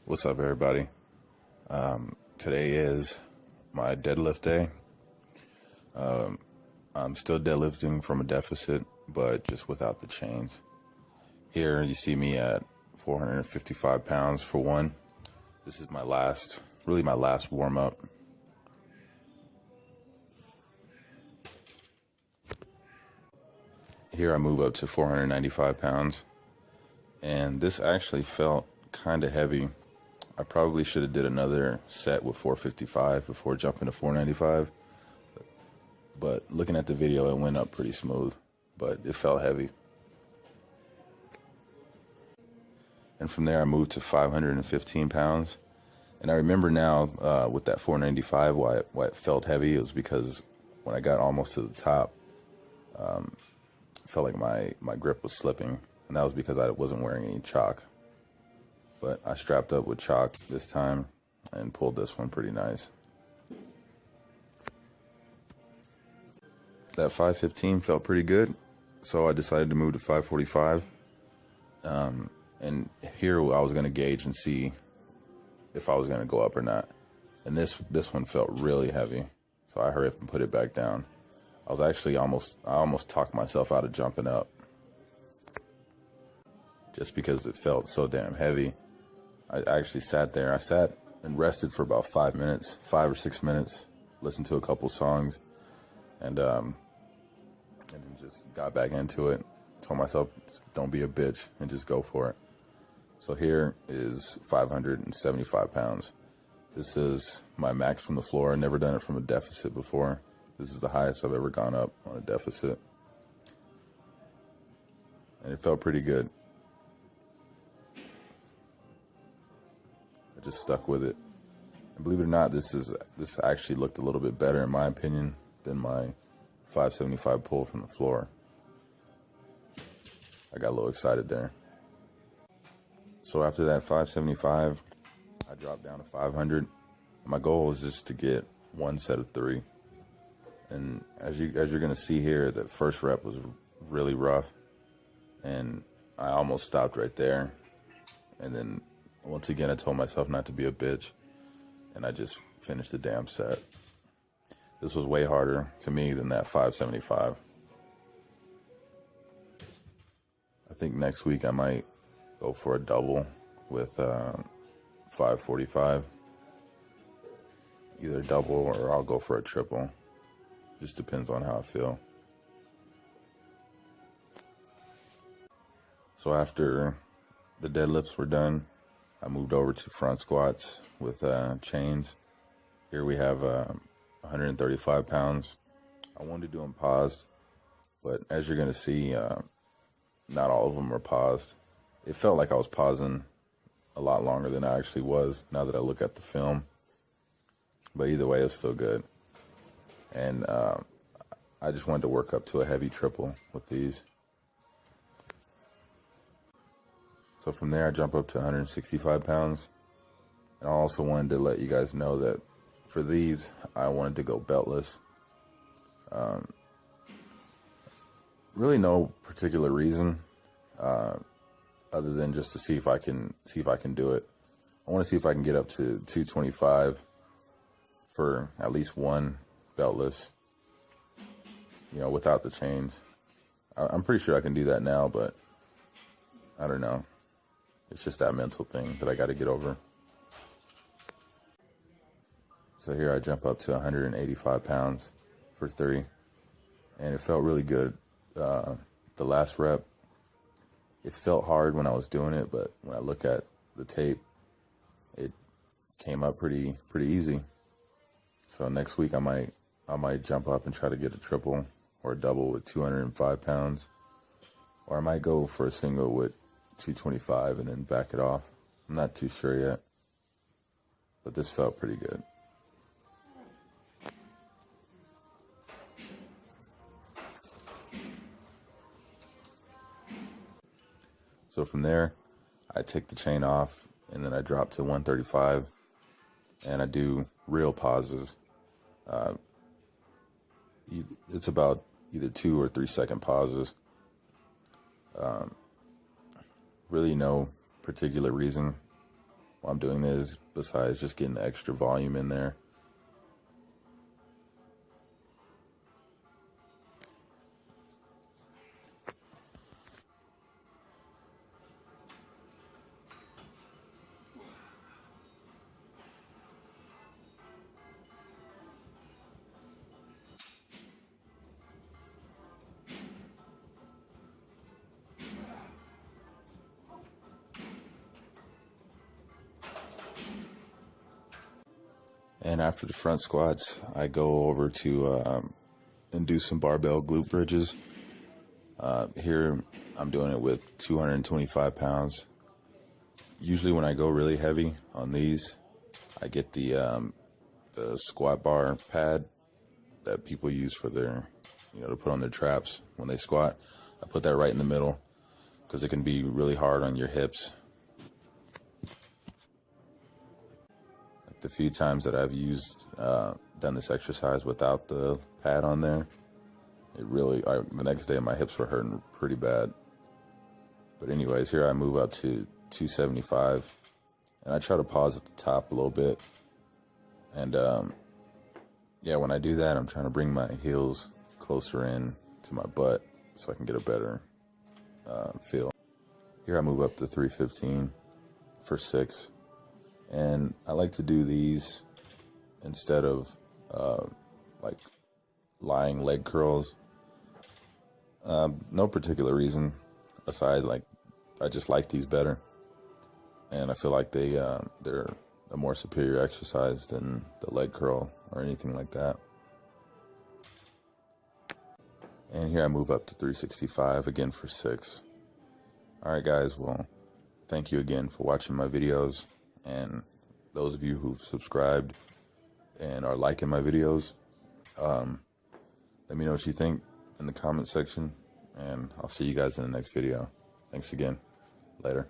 What's up, everybody? Today is my deadlift day. I'm still deadlifting from a deficit, but just without the chains. Here you see me at 455 pounds for one. This is my last warm up. Here I move up to 495 pounds, and this actually felt kind of heavy. I probably should have did another set with 455 before jumping to 495. But looking at the video, it went up pretty smooth, but it felt heavy. And from there, I moved to 515 pounds. And I remember now with that 495, why it felt heavy. It was because when I got almost to the top, it felt like my grip was slipping. And that was because I wasn't wearing any chalk. But I strapped up with chalk this time and pulled this one pretty nice. That 515 felt pretty good, so I decided to move to 545. And here I was going to gauge and see if I was going to go up or not. And this one felt really heavy, so I hurried up and put it back down. I almost talked myself out of jumping up, just because it felt so damn heavy. I actually sat there. I sat and rested for about 5 or 6 minutes, listened to a couple songs, and then just got back into it. Told myself, don't be a bitch and just go for it. So here is 575 pounds. This is my max from the floor. I've never done it from a deficit before. This is the highest I've ever gone up on a deficit. And it felt pretty good. I just stuck with it. And believe it or not, this actually looked a little bit better in my opinion than my 575 pull from the floor. I got a little excited there. So after that 575, I dropped down to 500. My goal was just to get one set of 3. And as you're gonna see here, the first rep was really rough, and I almost stopped right there. And then once again, I told myself not to be a bitch, and I just finished the damn set. This was way harder to me than that 575. I think next week I might go for a double with 545. Either double or I'll go for a triple. Just depends on how I feel. So after the deadlifts were done, I moved over to front squats with chains. Here we have 135 pounds. I wanted to do them paused, but as you're gonna see, not all of them are paused. It felt like I was pausing a lot longer than I actually was now that I look at the film. But either way, it's still good. And I just wanted to work up to a heavy triple with these. So from there, I jump up to 165 pounds. And I also wanted to let you guys know that for these, I wanted to go beltless. Really no particular reason, other than just to see if I can do it. I want to see if I can get up to 225 for at least one beltless, without the chains. I'm pretty sure I can do that now, but I don't know. It's just that mental thing that I got to get over. So here I jump up to 185 pounds for 3, and it felt really good. The last rep, it felt hard when I was doing it, but when I look at the tape, it came up pretty easy. So next week I might jump up and try to get a triple or a double with 205 pounds, or I might go for a single with 225 and then back it off. I'm not too sure yet, but this felt pretty good. So from there, I take the chain off, and then I drop to 135, and I do real pauses. It's about either 2 or 3 second pauses. Really no particular reason. while I'm doing this, besides just getting extra volume in there. And after the front squats, I go over to and do some barbell glute bridges. Here, I'm doing it with 225 pounds. Usually when I go really heavy on these, I get the squat bar pad that people use for their, to put on their traps when they squat. I put that right in the middle because it can be really hard on your hips. The few times that I've done this exercise without the pad on there, the next day my hips were hurting pretty bad. But anyways, here I move up to 275, and I try to pause at the top a little bit. And yeah, when I do that, I'm trying to bring my heels closer in to my butt so I can get a better feel. Here I move up to 315 for 6. And I like to do these instead of like lying leg curls. No particular reason aside, I just like these better, and I feel like they're a more superior exercise than the leg curl or anything like that. And here I move up to 365 again for 6. All right, guys. Well, thank you again for watching my videos. And those of you who've subscribed and are liking my videos, let me know what you think in the comment section, and I'll see you guys in the next video. Thanks again. Later.